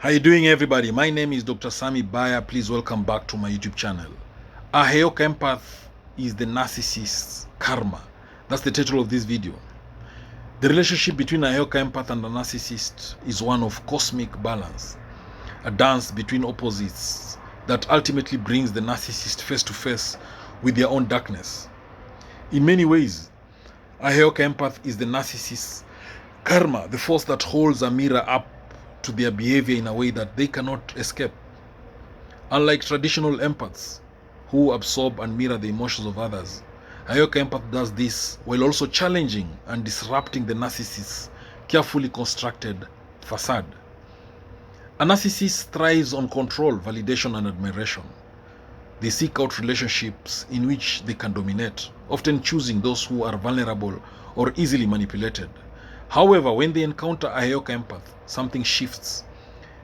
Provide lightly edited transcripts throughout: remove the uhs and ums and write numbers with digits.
How you doing, everybody? My name is Dr. Sami Baya. Please welcome back to my YouTube channel. A Heyoka Empath is the narcissist's karma. That's the title of this video. The relationship between a Heyoka Empath and a narcissist is one of cosmic balance, a dance between opposites that ultimately brings the narcissist face to face with their own darkness. In many ways, a Heyoka Empath is the narcissist's karma, the force that holds a mirror up to their behavior in a way that they cannot escape. Unlike traditional empaths who absorb and mirror the emotions of others, a Heyoka Empath does this while also challenging and disrupting the narcissist's carefully constructed facade. A narcissist thrives on control, validation, and admiration. They seek out relationships in which they can dominate, often choosing those who are vulnerable or easily manipulated. However, when they encounter a Heyoka Empath, something shifts.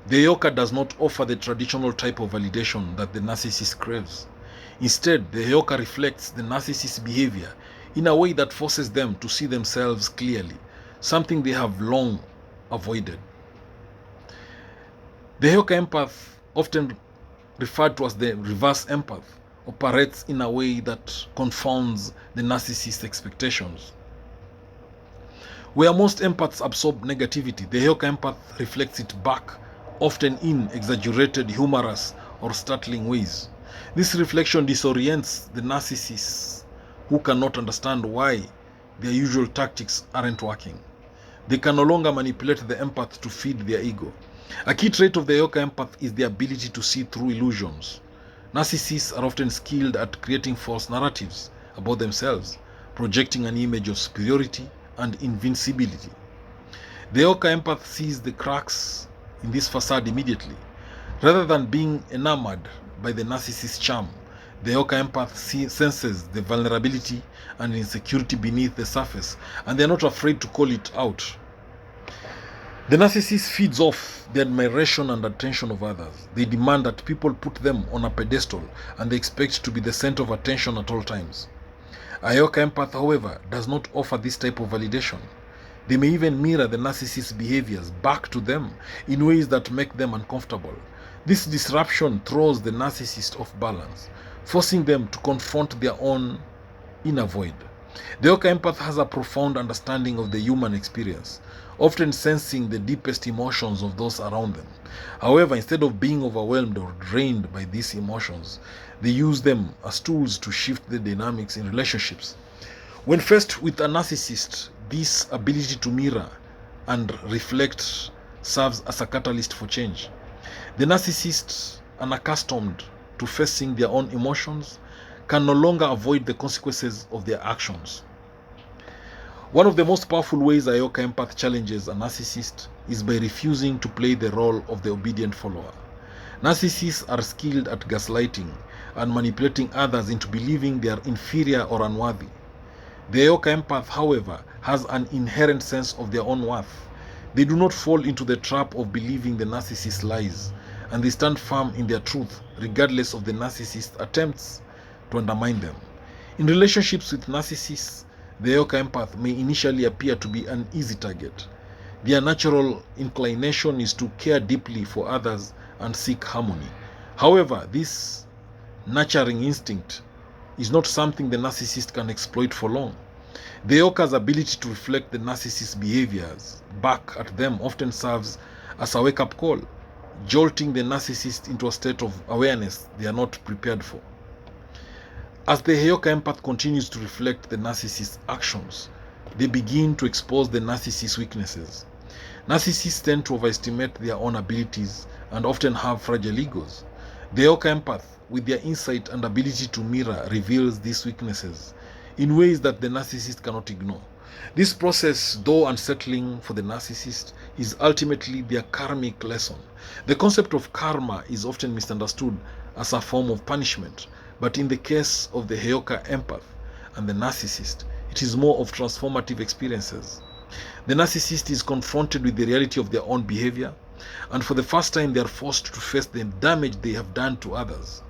The Heyoka does not offer the traditional type of validation that the narcissist craves. Instead, the Heyoka reflects the narcissist's behavior in a way that forces them to see themselves clearly, something they have long avoided. The Heyoka Empath, often referred to as the reverse empath, operates in a way that confounds the narcissist's expectations. Where most empaths absorb negativity, the Heyoka Empath reflects it back, often in exaggerated, humorous, or startling ways. This reflection disorients the narcissists who cannot understand why their usual tactics aren't working. They can no longer manipulate the empath to feed their ego. A key trait of the Heyoka Empath is the ability to see through illusions. Narcissists are often skilled at creating false narratives about themselves, projecting an image of superiority and invincibility. The Heyoka Empath sees the cracks in this facade immediately. Rather than being enamored by the narcissist's charm, the Heyoka Empath senses the vulnerability and insecurity beneath the surface, and they are not afraid to call it out. The narcissist feeds off the admiration and attention of others. They demand that people put them on a pedestal, and they expect to be the center of attention at all times. A Heyoka Empath, however, does not offer this type of validation. They may even mirror the narcissist's behaviors back to them in ways that make them uncomfortable. This disruption throws the narcissist off balance, forcing them to confront their own inner void. The Heyoka Empath has a profound understanding of the human experience, often sensing the deepest emotions of those around them. However, instead of being overwhelmed or drained by these emotions, they use them as tools to shift the dynamics in relationships. When faced with a narcissist, this ability to mirror and reflect serves as a catalyst for change. The narcissists, unaccustomed to facing their own emotions, can no longer avoid the consequences of their actions. One of the most powerful ways a Heyoka Empath challenges a narcissist is by refusing to play the role of the obedient follower. Narcissists are skilled at gaslighting and manipulating others into believing they are inferior or unworthy. The Heyoka Empath, however, has an inherent sense of their own worth. They do not fall into the trap of believing the narcissist's lies, and they stand firm in their truth regardless of the narcissist's attempts to undermine them. In relationships with narcissists, the Heyoka Empath may initially appear to be an easy target. Their natural inclination is to care deeply for others and seek harmony. However, this nurturing instinct is not something the narcissist can exploit for long. The Heyoka's ability to reflect the narcissist's behaviors back at them often serves as a wake-up call, jolting the narcissist into a state of awareness they are not prepared for. As the Heyoka Empath continues to reflect the narcissist's actions, they begin to expose the narcissist's weaknesses. Narcissists tend to overestimate their own abilities and often have fragile egos. The Heyoka Empath, with their insight and ability to mirror, reveals these weaknesses in ways that the narcissist cannot ignore. This process, though unsettling for the narcissist, is ultimately their karmic lesson. The concept of karma is often misunderstood as a form of punishment, but in the case of the Heyoka Empath and the narcissist, it is more of transformative experiences. The narcissist is confronted with the reality of their own behavior, and for the first time they are forced to face the damage they have done to others.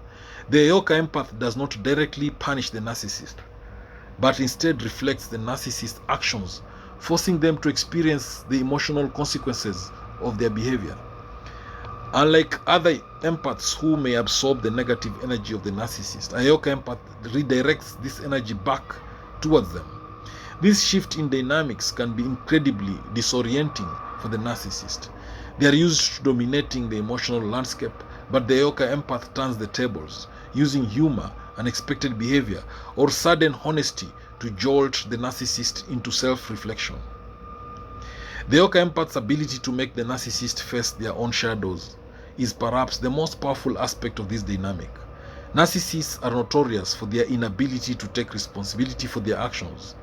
The Heyoka Empath does not directly punish the narcissist, but instead reflects the narcissist's actions, forcing them to experience the emotional consequences of their behavior. Unlike other empaths who may absorb the negative energy of the narcissist, a Heyoka empath redirects this energy back towards them. This shift in dynamics can be incredibly disorienting for the narcissist. They are used to dominating the emotional landscape, but the Heyoka empath turns the tables, using humor, unexpected behavior, or sudden honesty to jolt the narcissist into self-reflection. The Heyoka empath's ability to make the narcissist face their own shadows is perhaps the most powerful aspect of this dynamic. Narcissists are notorious for their inability to take responsibility for their actions.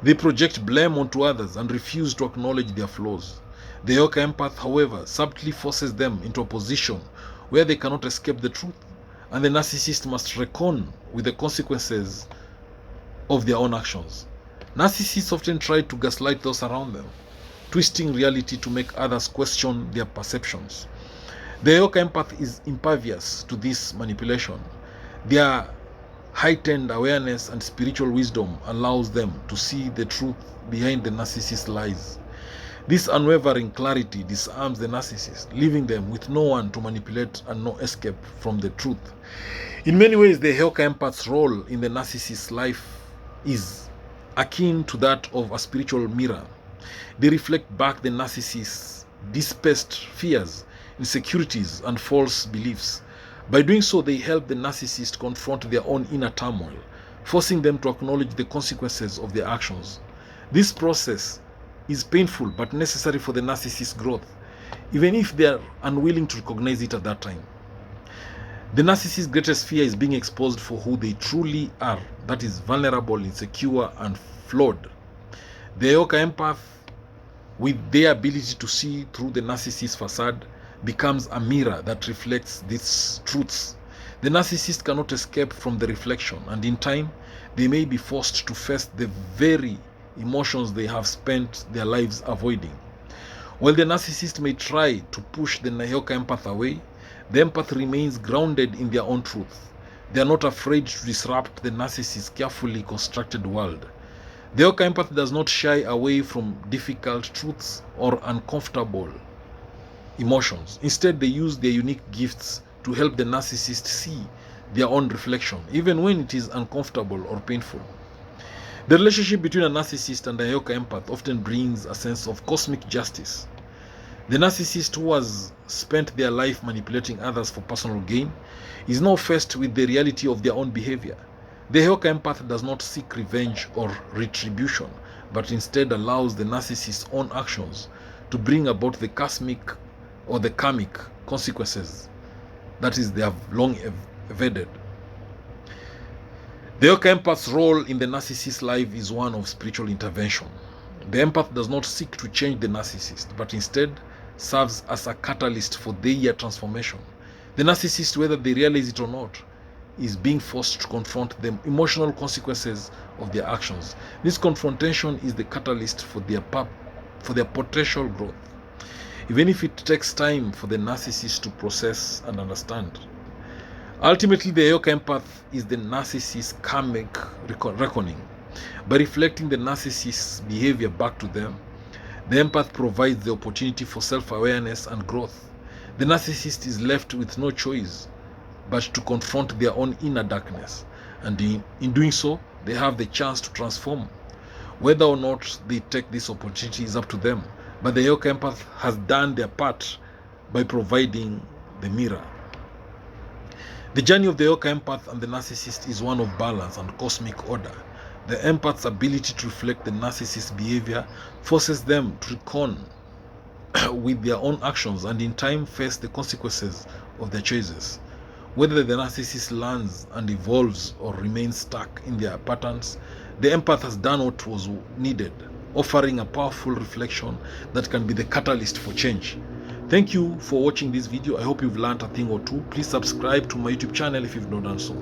They project blame onto others and refuse to acknowledge their flaws. The Heyoka empath, however, subtly forces them into a position where they cannot escape the truth, and the narcissist must reckon with the consequences of their own actions. Narcissists often try to gaslight those around them, twisting reality to make others question their perceptions. The Heyoka empath is impervious to this manipulation. Their heightened awareness and spiritual wisdom allows them to see the truth behind the narcissist's lies. This unwavering clarity disarms the narcissist, leaving them with no one to manipulate and no escape from the truth. In many ways, the Heyoka empath's role in the narcissist's life is akin to that of a spiritual mirror. They reflect back the narcissist's dispersed fears, insecurities, and false beliefs. By doing so, they help the narcissist confront their own inner turmoil, forcing them to acknowledge the consequences of their actions. This process is painful but necessary for the narcissist's growth, even if they are unwilling to recognize it at that time. The narcissist's greatest fear is being exposed for who they truly are, that is, vulnerable, insecure, and flawed. The Heyoka empath, with their ability to see through the narcissist's facade, becomes a mirror that reflects these truths. The narcissist cannot escape from the reflection, and in time, they may be forced to face the very emotions they have spent their lives avoiding. While the narcissist may try to push the Heyoka empath away, the empath remains grounded in their own truth. They are not afraid to disrupt the narcissist's carefully constructed world. The Heyoka empath does not shy away from difficult truths or uncomfortable emotions. Instead, they use their unique gifts to help the narcissist see their own reflection, even when it is uncomfortable or painful. The relationship between a narcissist and a Heyoka empath often brings a sense of cosmic justice. The narcissist, who has spent their life manipulating others for personal gain, is now faced with the reality of their own behavior. The Heyoka empath does not seek revenge or retribution, but instead allows the narcissist's own actions to bring about the cosmic or the karmic consequences that is they have long evaded. The Heyoka empath's role in the narcissist's life is one of spiritual intervention. The empath does not seek to change the narcissist, but instead serves as a catalyst for their transformation. The narcissist, whether they realize it or not, is being forced to confront the emotional consequences of their actions. This confrontation is the catalyst for their potential growth, even if it takes time for the narcissist to process and understand. Ultimately, the Heyoka empath is the narcissist's karmic reckoning. By reflecting the narcissist's behavior back to them, the empath provides the opportunity for self-awareness and growth. The narcissist is left with no choice but to confront their own inner darkness, and in doing so, they have the chance to transform. Whether or not they take this opportunity is up to them, but the Heyoka empath has done their part by providing the mirror. The journey of the Heyoka empath and the narcissist is one of balance and cosmic order. The empath's ability to reflect the narcissist's behavior forces them to reckon with their own actions and in time face the consequences of their choices. Whether the narcissist learns and evolves or remains stuck in their patterns, the empath has done what was needed, offering a powerful reflection that can be the catalyst for change. Thank you for watching this video. I hope you've learned a thing or two. Please subscribe to my YouTube channel if you've not done so.